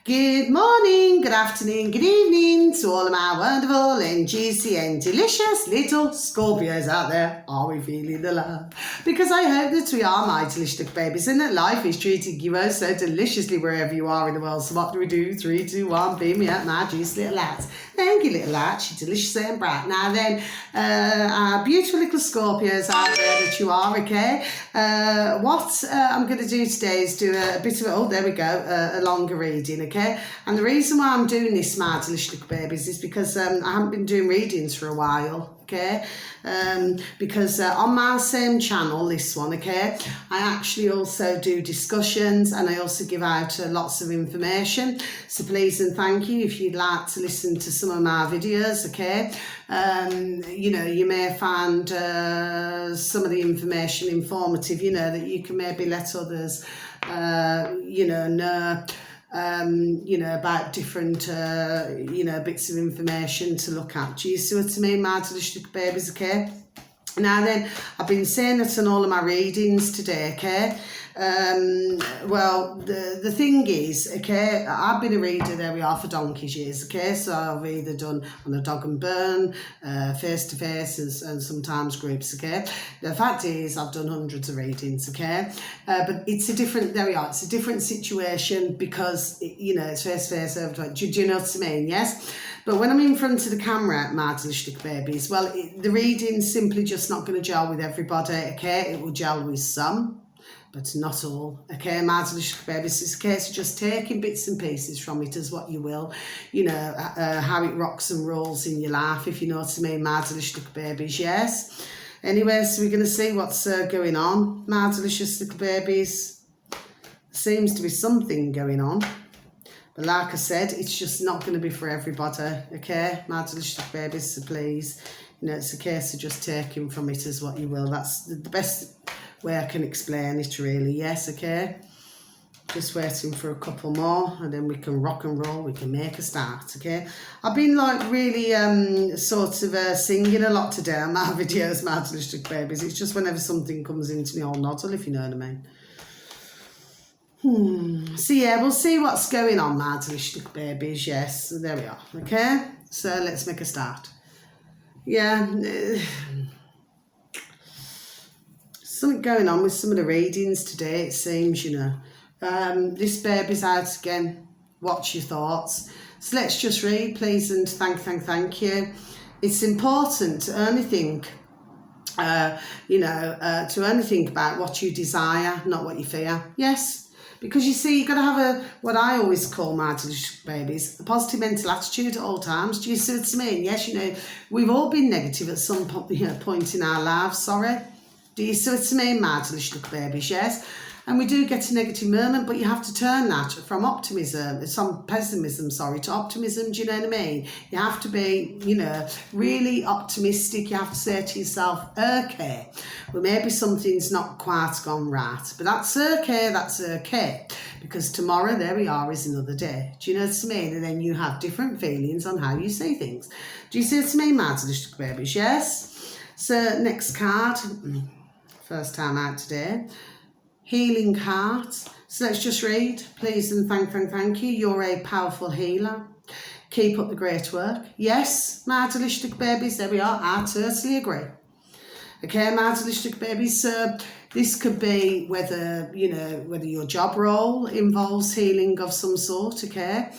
Good morning, good afternoon, good evening to all of my wonderful and juicy and delicious little Scorpios out there. Are we feeling the love? Because I hope that we are, my delicious babies, and that life is treating you oh so deliciously wherever you are in the world. So what do we do? 3, 2, 1, beam me up, my juicy little lads. Thank you, little lads. You're delicious and bright. Now then, our beautiful little Scorpios out there that you are, okay? What I'm going to do today is do a bit of, oh, there we go, a longer reading, okay? And the reason why I'm doing this, my delicious little babies, is because I haven't been doing readings for a while, okay? Because on my same channel, this one, okay, I actually also do discussions and I also give out lots of information. So please and thank you if you'd like to listen to some of my videos, okay? You know, you may find some of the information informative, you know, that you can maybe let others, you know, about different, bits of information to look at. Do you see what I mean, my delicious babies, okay? Now then, I've been saying that on all of my readings today, okay? Well, the thing is, okay, I've been a reader, there we are, for donkey's years, okay? So I've either done on a dog and burn, face-to-face and sometimes groups, okay? The fact is, I've done hundreds of readings, okay? But it's a different, there we are, it's a different situation because, it's face-to-face over. Do you know what I mean? Yes? But when I'm in front of the camera, my delicious babies, well, the reading's simply just not going to gel with everybody, okay? It will gel with some, but not all, okay, my delicious babies. It's a case of just taking bits and pieces from it as what you will, how it rocks and rolls in your life, if you know what I mean, my delicious babies, yes? Anyway, so we're going to see what's going on, my delicious little babies. Seems to be something going on. But like I said, it's just not going to be for everybody, okay? My delicious babies, so please, it's a case of just taking from it as what you will. That's the best way I can explain it, really, yes, okay? Just waiting for a couple more, and then we can rock and roll, we can make a start, okay? I've been, really singing a lot today on my videos, my delicious babies. It's just whenever something comes into me, I'll noddle, if you know what I mean. So yeah, we'll see what's going on, my delicious babies. Yes, so there we are, okay? So let's make a start. Yeah, something going on with some of the readings today, it seems, This baby's out again. What's your thoughts? So let's just read, please, and thank you. It's important to only think to only think about what you desire, not what you fear. Yes, because you see, you've got to have what I always call, my delicious babies, a positive mental attitude at all times. Do you see what I mean? Yes, we've all been negative at some point in our lives, sorry. Do you see what I mean, my delicious babies? Yes. And we do get a negative moment, but you have to turn that from pessimism, to optimism, do you know what I mean? You have to be, really optimistic. You have to say to yourself, okay, well, maybe something's not quite gone right, but that's okay, because tomorrow, there we are, is another day. Do you know what I mean? And then you have different feelings on how you see things. Do you see what I mean, my delicious babies? Yes? So, next card, first time out today. Healing heart. So let's just read, please, and thank you. You're a powerful healer. Keep up the great work. Yes, my delicious babies, there we are. I totally agree. Okay, my delicious babies. So this could be whether your job role involves healing of some sort, okay?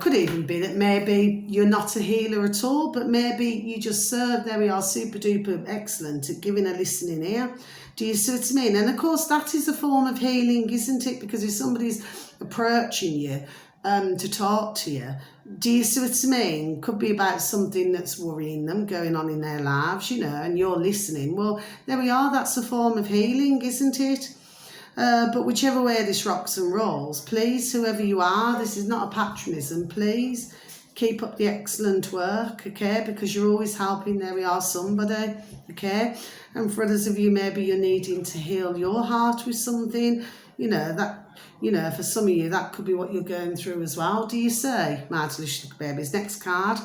Could even be that maybe you're not a healer at all, but maybe you just serve, there we are, super duper excellent at giving a listening ear. Do you see what I mean? And of course, that is a form of healing, isn't it? Because if somebody's approaching you to talk to you, do you see what I mean? Could be about something that's worrying them, going on in their lives, and you're listening. Well, there we are, that's a form of healing, isn't it? But whichever way this rocks and rolls, please, whoever you are, this is not a patronism, please keep up the excellent work, okay, because you're always helping, there we are, somebody, okay, and for others of you, maybe you're needing to heal your heart with something, for some of you, that could be what you're going through as well. Do you say, my delicious babies? Next card.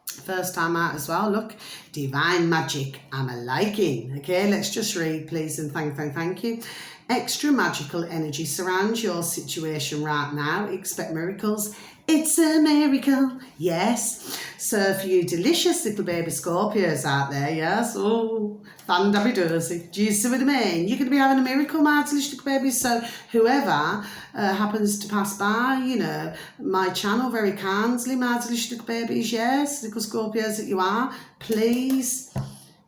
First time out as well, look, divine magic, I'm a liking. Okay, let's just read, please, and thank you. Extra magical energy surrounds your situation right now. Expect miracles. It's a miracle, yes. So for you delicious little baby Scorpios out there, yes, oh, fandabidozy. Do you see what I mean? You're going to be having a miracle, my delicious little babies. So whoever happens to pass by, you know, my channel very kindly, my delicious little babies, yes, little Scorpios that you are, please,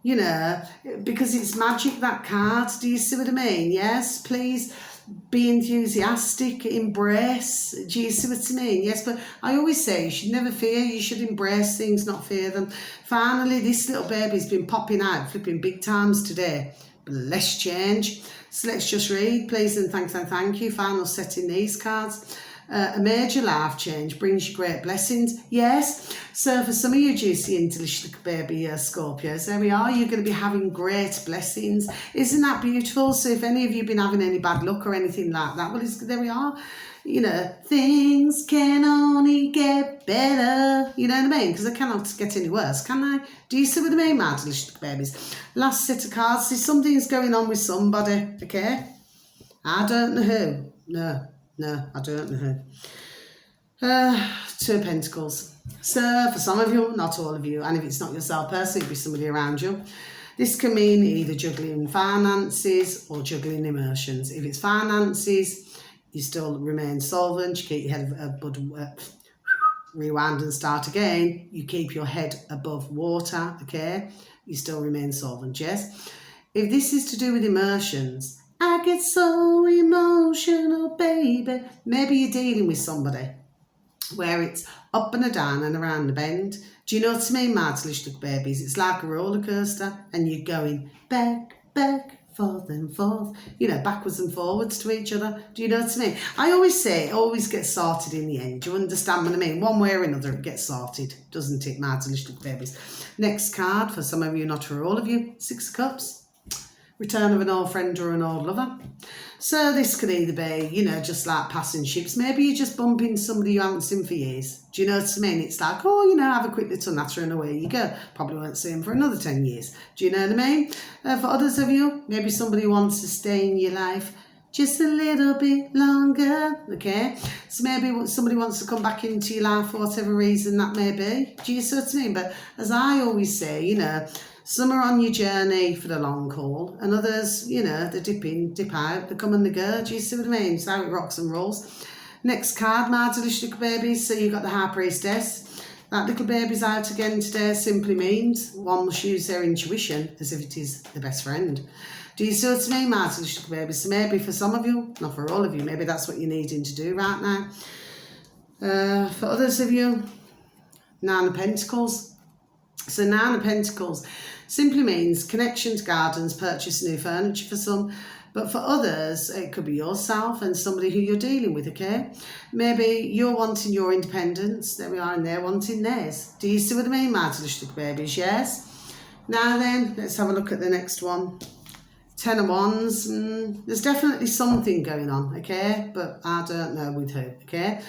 you know, because it's magic, that card. Do you see what I mean? Yes, please be enthusiastic, embrace. Do you see what I mean? Yes, but I always say you should never fear. You should embrace things, not fear them. Finally, this little baby's been popping out, flipping big times today. Bless change. So let's just read, please, and thank you. Final setting these cards. A major life change brings you great blessings. Yes, so for some of you juicy and delicious little baby Scorpios, there we are. You're going to be having great blessings. Isn't that beautiful? So if any of you have been having any bad luck or anything like that, well, there we are. You know, things can only get better. You know what I mean? Because they cannot get any worse, can they? Do you see what I mean, my delicious little babies? Last set of cards. See, something's going on with somebody, okay? I don't know who. No, I don't know who. Two of Pentacles. So, for some of you, not all of you, and if it's not yourself personally, it'll be somebody around you. This can mean either juggling finances or juggling emotions. If it's finances, you still remain solvent, you keep your head above, rewind and start again, you keep your head above water, okay? You still remain solvent, yes? If this is to do with emotions, I get so emotional, baby. Maybe you're dealing with somebody where it's up and a down and around the bend. Do you know what I mean, my delicious little babies? It's like a roller coaster and you're going back, forth and forth, you know, backwards and forwards to each other. Do you know what I mean? I always say it always gets sorted in the end. Do you understand what I mean? One way or another, it gets sorted, doesn't it, my delicious little babies? Next card, for some of you, not for all of you, Six of Cups. Return of an old friend or an old lover. So this could either be, you know, just like passing ships. Maybe you're just bumping somebody you haven't seen for years. Do you know what I mean? It's like, oh, you know, have a quick little natter and away you go. Probably won't see him for another 10 years. Do you know what I mean? For others of you, maybe somebody wants to stay in your life just a little bit longer, okay? So maybe somebody wants to come back into your life for whatever reason that may be. Do you see what I mean? But as I always say, you know, some are on your journey for the long haul, and others, you know, they dip in, dip out, they come and they go. Do you see what I mean? It's how it rocks and rolls. Next card, my delicious little babies. So you've got the High Priestess. That little baby's out again today simply means one must use their intuition as if it is the best friend. Do you see what I mean, my delicious little babies? So maybe for some of you, not for all of you, maybe that's what you're needing to do right now. For others of you, Nine of Pentacles. So Nine of Pentacles simply means connection to gardens, purchase new furniture for some. But for others, it could be yourself and somebody who you're dealing with, okay? Maybe you're wanting your independence. There we are, and they're wanting theirs. Do you see what I mean, my delicious babies? Yes? Now then, let's have a look at the next one. Ten of Wands. There's definitely something going on, okay? But I don't know with who, okay?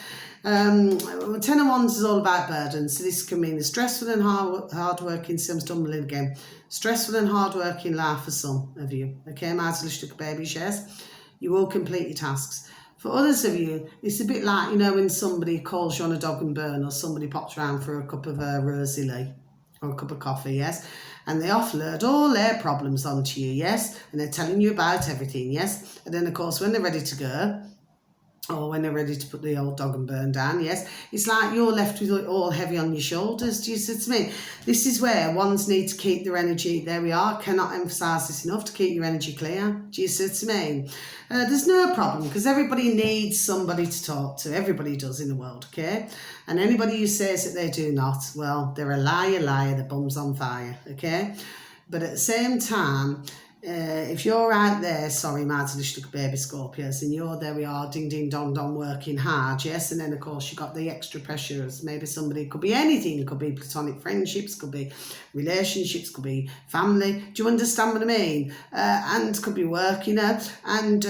Ten of Wands is all about burdens, so this can mean the stressful and hard-working, so I'm stumbling again, stressful and hard-working life for some of you, okay, my delicious babies, yes, you will complete your tasks. For others of you, it's a bit like, you know, when somebody calls you on a dog and burn, or somebody pops around for a cup of rosy lee, or a cup of coffee, yes, and they offload all their problems onto you, yes, and they're telling you about everything, yes, and then of course when they're ready to go, or when they're ready to put the old dog and burn down, yes, it's like you're left with it all heavy on your shoulders. Do you see what I mean? This is where ones need to keep their energy, there we are, cannot emphasise this enough, to keep your energy clear. Do you see what I mean? There's no problem, because everybody needs somebody to talk to, everybody does in the world, okay? And anybody who says that they do not, well, they're a liar, the bum's on fire, okay? But at the same time, if you're out there, sorry, my delicious baby Scorpios, and you're, there we are, ding ding dong dong, working hard, yes, and then of course you got the extra pressures. Maybe somebody, could be anything, could be platonic friendships, could be relationships, could be family. Do you understand what I mean? And could be work, you know, and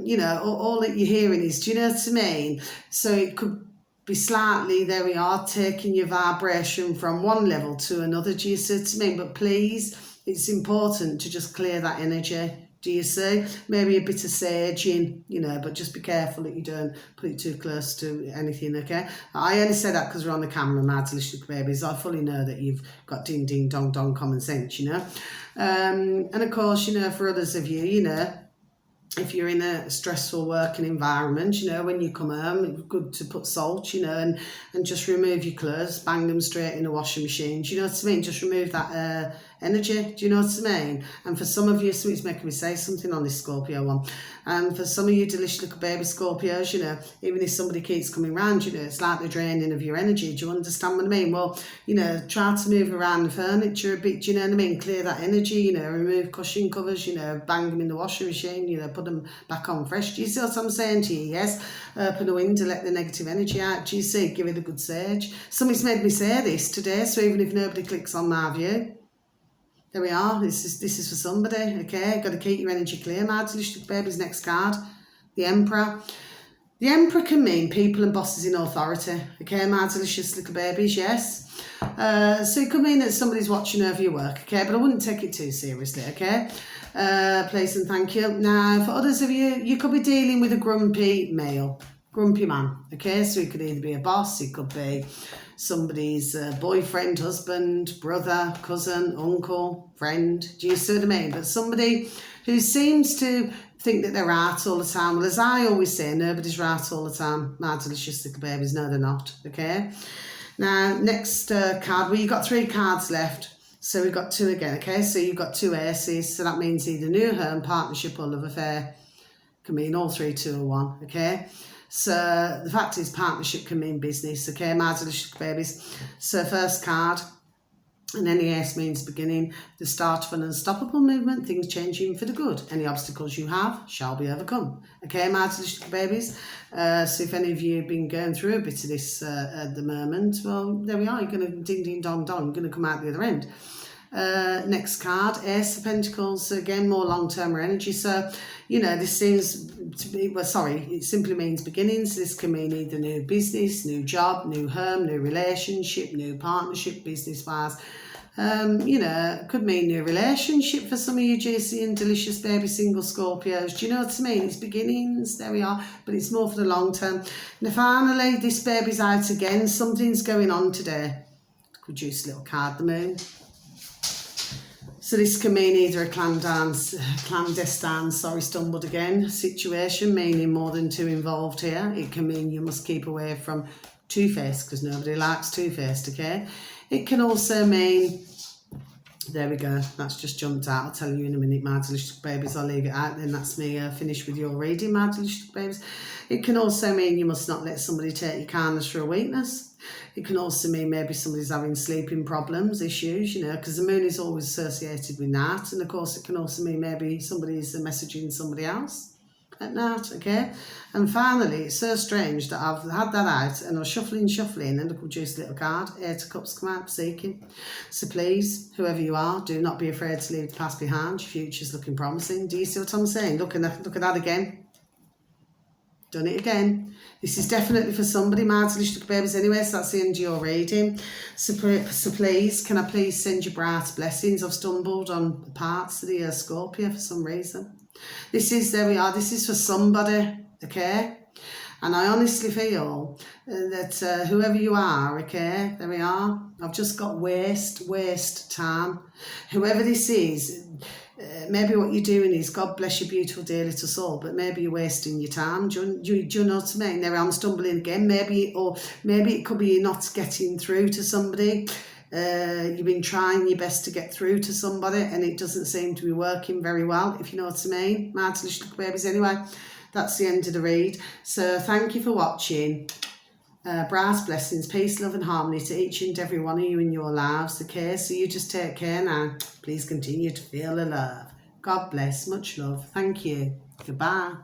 you know, all that you're hearing is, do you know what I mean? So it could be slightly, there we are, taking your vibration from one level to another. Do you see what I mean? But please, it's important to just clear that energy. Do you see? Maybe a bit of sage in, you know, but just be careful that you don't put it too close to anything, okay? I only say that because we're on the camera, my delicious babies. I fully know that you've got ding, ding, dong, dong common sense, you know? And of course, you know, for others of you, you know, if you're in a stressful working environment, you know, when you come home, it's good to put salt, you know, and just remove your clothes, bang them straight in the washing machine. Do you know what I mean? Just remove that energy. Do you know what I mean? And for some of you, something's making me say something on this Scorpio one. And for some of you delicious little baby Scorpios, you know, even if somebody keeps coming around, you know, it's like the draining of your energy. Do you understand what I mean? Well, you know, try to move around the furniture a bit, do you know what I mean? Clear that energy, you know, remove cushion covers, you know, bang them in the washing machine, you know, put them back on fresh. Do you see what I'm saying to you? Yes? Open the window, let the negative energy out. Do you see? Give it a good sage. Somebody's made me say this today, so even if nobody clicks on my view, there we are. This is for somebody, okay? Got to keep your energy clear, my delicious babies. Next card, the Emperor. The Emperor can mean people and bosses in authority, okay, my delicious little babies, yes. So it could mean that somebody's watching over your work, okay, but I wouldn't take it too seriously, okay. Please and thank you. Now, for others of you, you could be dealing with a grumpy male, grumpy man, okay, so it could either be a boss, it could be somebody's boyfriend, husband, brother, cousin, uncle, friend. Do you see what I mean? But somebody who seems to think that they're right all the time. Well, as I always say, nobody's right all the time. My delicious little babies, no, they're not. Okay. Now, next card. Well, you've got 3 cards left. So we've got 2 again. Okay. So you've got 2 aces. So that means either new home, partnership, or love affair. Can mean all 3, 2, or 1. Okay. So the fact is, partnership can mean business. Okay, my delicious babies. So first card, and any ace means beginning, the start of an unstoppable movement, things changing for the good. Any obstacles you have shall be overcome. Okay, my delicious babies. So if any of you have been going through a bit of this at the moment, well, there we are. You're going to ding, ding, dong, dong. You're going to come out the other end. Next card, Ace of Pentacles, again more long-term energy. So, you know, this seems to be, well, sorry, it simply means beginnings. This can mean either new business, new job, new home, new relationship, new partnership, business-wise. You know, it could mean new relationship for some of you juicy and delicious baby single Scorpios. Do you know what I mean? It's beginnings, there we are, but it's more for the long term. Now finally, this baby's out again. Something's going on today. Could use a little card, the Moon. So this can mean either a clandestine, stumbled again, situation, meaning more than 2 involved here. It can mean you must keep away from two-faced, because nobody likes two-faced, okay? It can also mean, there we go, that's just jumped out. I'll tell you in a minute, my delicious babies. I'll leave it out, then that's me finished with your reading, my delicious babies. It can also mean you must not let somebody take your kindness for a weakness. It can also mean maybe somebody's having sleeping problems, issues, you know, because the moon is always associated with night. And of course, it can also mean maybe somebody's messaging somebody else at night, okay? And finally, it's so strange that I've had that out and I was shuffling, and look, just a little card, 8 of Cups come out, seeking. So please, whoever you are, do not be afraid to leave the past behind. Your future's looking promising. Do you see what I'm saying? Look at that again. Done it again. This is definitely for somebody, my delicious babies anyway, so that's the end of your reading. So please, can I please send you bright blessings? I've stumbled on the parts of the Scorpio for some reason. This is, there we are, this is for somebody, okay? And I honestly feel that whoever you are, okay, there we are. I've just got waste time. Whoever this is, maybe what you're doing is, God bless your beautiful dear little soul, but maybe you're wasting your time. Do you know what I mean? There I'm stumbling again. Maybe it could be you're not getting through to somebody. You've been trying your best to get through to somebody and it doesn't seem to be working very well, if you know what I mean. My delicious little babies anyway. That's the end of the read. So thank you for watching. Bright blessings, peace, love and harmony to each and every one of you in your lives, okay? So you just take care now. Please continue to feel the love. God bless, much love. Thank you. Goodbye.